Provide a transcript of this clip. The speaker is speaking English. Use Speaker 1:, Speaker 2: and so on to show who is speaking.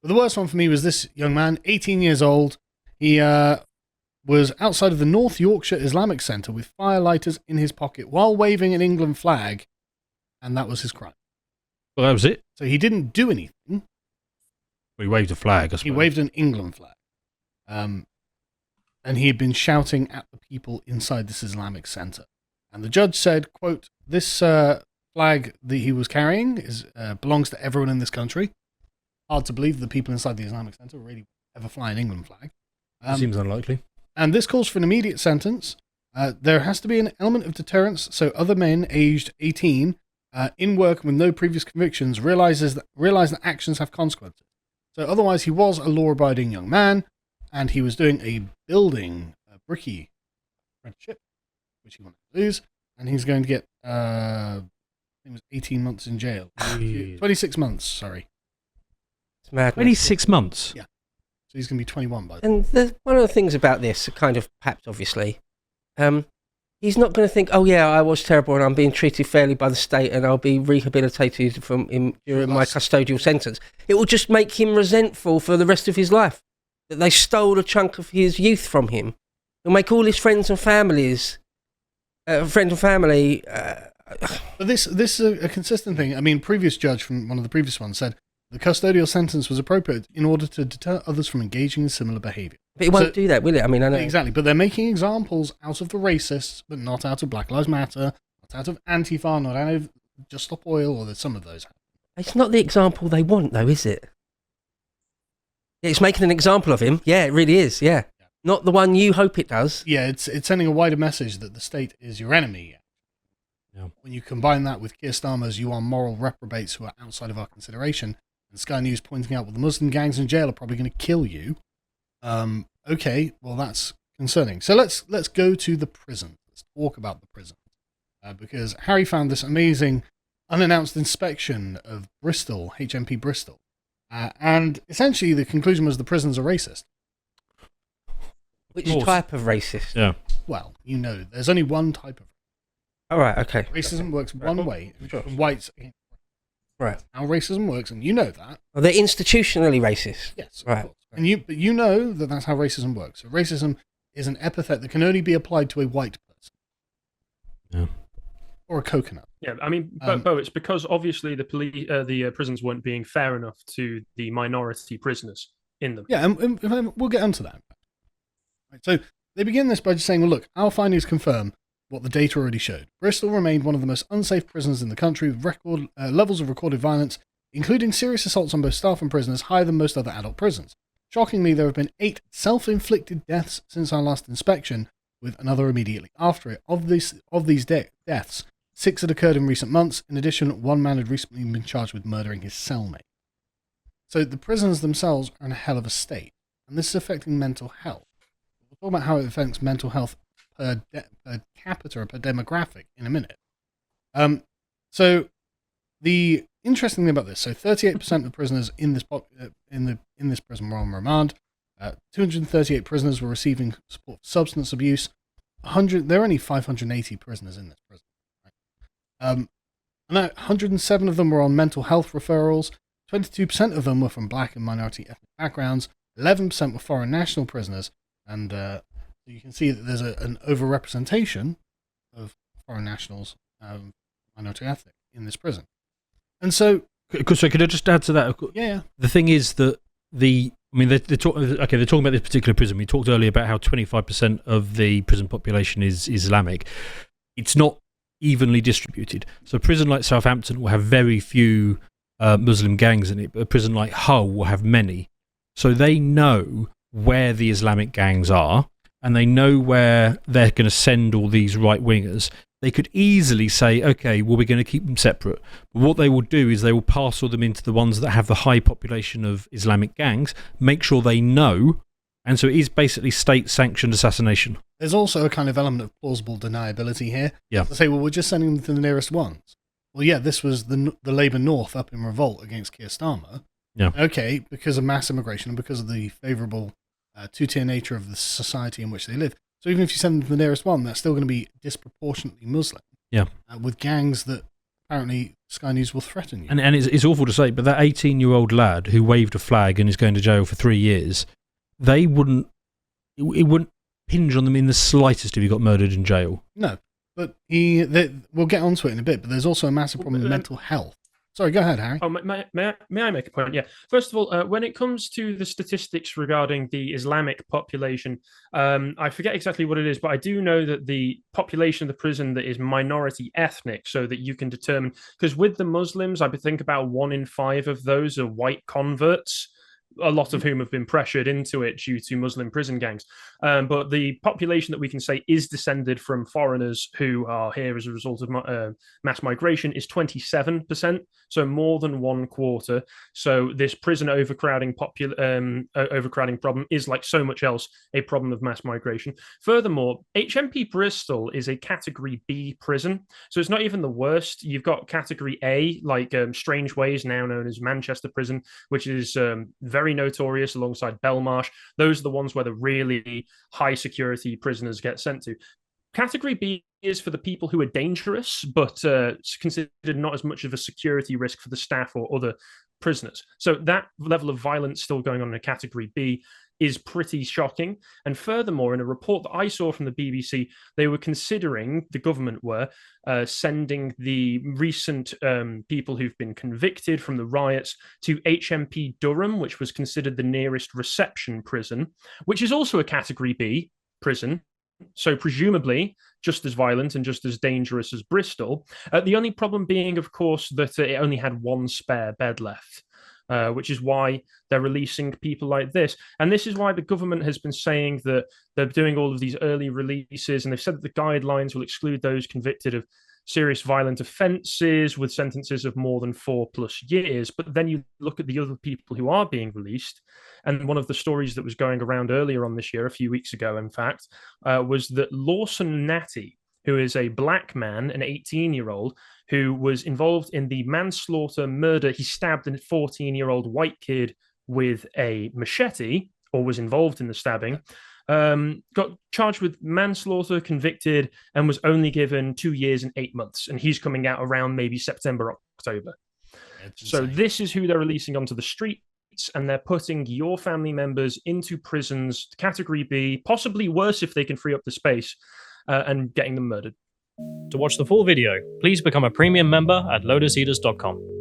Speaker 1: But the worst one for me was this young man, 18 years old. He was outside of the North Yorkshire Islamic Centre with firelighters in his pocket while waving an England flag, and that was his crime.
Speaker 2: Well, that was it.
Speaker 1: So he didn't do anything.
Speaker 2: Well, he waved a flag, I suppose.
Speaker 1: He waved an England flag. And he had been shouting at the people inside this Islamic Centre. And the judge said, quote, this flag that he was carrying belongs to everyone in this country. Hard to believe the people inside the Islamic Centre really ever fly an England flag.
Speaker 2: Seems unlikely.
Speaker 1: And this calls for an immediate sentence. There has to be an element of deterrence so other men aged 18 in work with no previous convictions realize that actions have consequences. So otherwise he was a law-abiding young man, and he was doing a bricky apprenticeship, which he wanted to lose, and he's going to get, I think it was 18 months in jail. 26 months, sorry.
Speaker 3: It's madness.
Speaker 2: 26 months?
Speaker 1: Yeah. So he's going to be 21 by then.
Speaker 3: And one of the things about this, kind of perhaps obviously, he's not going to think, oh yeah, I was terrible and I'm being treated fairly by the state and I'll be rehabilitated during my custodial sentence. It will just make him resentful for the rest of his life. That they stole a chunk of his youth from him. It'll make all his friends and families, But
Speaker 1: this is a consistent thing. I mean, previous judge from one of the previous ones said the custodial sentence was appropriate in order to deter others from engaging in similar behaviour.
Speaker 3: But it won't do that, will it? I mean, I know.
Speaker 1: Exactly, but they're making examples out of the racists, but not out of Black Lives Matter, not out of Antifa, not out of Just Stop Oil, or some of those.
Speaker 3: It's not the example they want, though, is it? It's making an example of him. Yeah, it really is, yeah. Not the one you hope it does.
Speaker 1: Yeah, it's sending a wider message that the state is your enemy.
Speaker 2: Yeah.
Speaker 1: When you combine that with Keir Starmer's "you are moral reprobates who are outside of our consideration," and Sky News pointing out, well, the Muslim gangs in jail are probably going to kill you. Okay, well, that's concerning. So let's go to the prison. Let's talk about the prison. Because Harry found this amazing unannounced inspection of Bristol, HMP Bristol. And essentially the conclusion was the prisons are racist.
Speaker 3: Which type of racist?
Speaker 2: Yeah.
Speaker 1: Well, there's only one type of.
Speaker 3: All right, okay.
Speaker 1: Racism works one way, whites.
Speaker 3: Right.
Speaker 1: How racism works, and you know that.
Speaker 3: Well, they're institutionally racist.
Speaker 1: Yes,
Speaker 3: right.
Speaker 1: And you know that that's how racism works. So racism is an epithet that can only be applied to a white person.
Speaker 2: Yeah.
Speaker 1: Or a coconut.
Speaker 4: Yeah, I mean, Bo, it's because obviously the prisons weren't being fair enough to the minority prisoners in them.
Speaker 1: Yeah, and we'll get onto that. Right, so they begin this by just saying, well, look, our findings confirm what the data already showed. Bristol remained one of the most unsafe prisons in the country, with record levels of recorded violence, including serious assaults on both staff and prisoners, higher than most other adult prisons. Shockingly, there have been 8 self-inflicted deaths since our last inspection, with another immediately after it. Of these deaths, 6 had occurred in recent months. In addition, one man had recently been charged with murdering his cellmate. So the prisons themselves are in a hell of a state, and this is affecting mental health. We'll talk about how it affects mental health per capita or per demographic in a minute. So the interesting thing about this, 38% of prisoners in this prison were on remand. 238 prisoners were receiving support for substance abuse. There are only 580 prisoners in this prison. Right? And 107 of them were on mental health referrals. 22% of them were from black and minority ethnic backgrounds. 11% were foreign national prisoners. And you can see that there's an overrepresentation of foreign nationals, minority ethnic, in this prison. And so...
Speaker 2: So could I just add to that?
Speaker 1: Yeah.
Speaker 2: The thing is that they're talking about this particular prison. We talked earlier about how 25% of the prison population is Islamic. It's not evenly distributed. So a prison like Southampton will have very few Muslim gangs in it, but a prison like Hull will have many. So they know where the Islamic gangs are, and they know where they're going to send all these right-wingers. They could easily say, okay, well, we're going to keep them separate. But what they will do is they will parcel them into the ones that have the high population of Islamic gangs, make sure they know, and so it is basically state-sanctioned assassination.
Speaker 1: There's also a kind of element of plausible deniability here.
Speaker 2: Yeah.
Speaker 1: To say, well, we're just sending them to the nearest ones. Well, yeah, this was the Labour North up in revolt against Keir Starmer.
Speaker 2: Yeah.
Speaker 1: Okay, because of mass immigration and because of the favourable two-tier nature of the society in which they live. So even if you send them to the nearest one, that's still going to be disproportionately Muslim.
Speaker 2: Yeah.
Speaker 1: With gangs that apparently Sky News will threaten you.
Speaker 2: And it's awful to say, but that 18-year-old lad who waved a flag and is going to jail for 3 years, it wouldn't hinge on them in the slightest if he got murdered in jail.
Speaker 1: No, but we'll get onto it in a bit, but there's also a massive problem with mental health. Sorry, go ahead, Harry.
Speaker 4: Oh, may I make a point? Yeah. First of all, when it comes to the statistics regarding the Islamic population, I forget exactly what it is, but I do know that the population of the prison that is minority ethnic, so that you can determine, because with the Muslims, I think about 1 in 5 of those are white converts, a lot of whom have been pressured into it due to Muslim prison gangs. But the population that we can say is descended from foreigners who are here as a result of mass migration is 27%, so more than 1/4. So this prison overcrowding problem is, like so much else, a problem of mass migration. Furthermore, HMP Bristol is a Category B prison, so it's not even the worst. You've got Category A, like Strange Ways, now known as Manchester Prison, which is very notorious alongside Belmarsh. Those are the ones where the really high security prisoners get sent to. Category B is for the people who are dangerous, but considered not as much of a security risk for the staff or other prisoners. So that level of violence still going on in Category B is pretty shocking. And furthermore, in a report that I saw from the BBC, they were considering, the government were, sending the recent people who've been convicted from the riots to HMP Durham, which was considered the nearest reception prison, which is also a Category B prison. So presumably just as violent and just as dangerous as Bristol. The only problem being, of course, that it only had 1 spare bed left. Which is why they're releasing people like this. And this is why the government has been saying that they're doing all of these early releases, and they've said that the guidelines will exclude those convicted of serious violent offences with sentences of more than 4+ years. But then you look at the other people who are being released, and one of the stories that was going around earlier on this year, a few weeks ago, in fact, was that Lawson Natty, who is a black man, an 18-year-old, who was involved in the manslaughter murder. He stabbed a 14-year-old white kid with a machete, or was involved in the stabbing, got charged with manslaughter, convicted, and was only given 2 years and 8 months. And he's coming out around maybe September, October. So this is who they're releasing onto the streets, and they're putting your family members into prisons, Category B, possibly worse if they can free up the space, and getting them murdered.
Speaker 5: To watch the full video, please become a premium member at lotuseaters.com.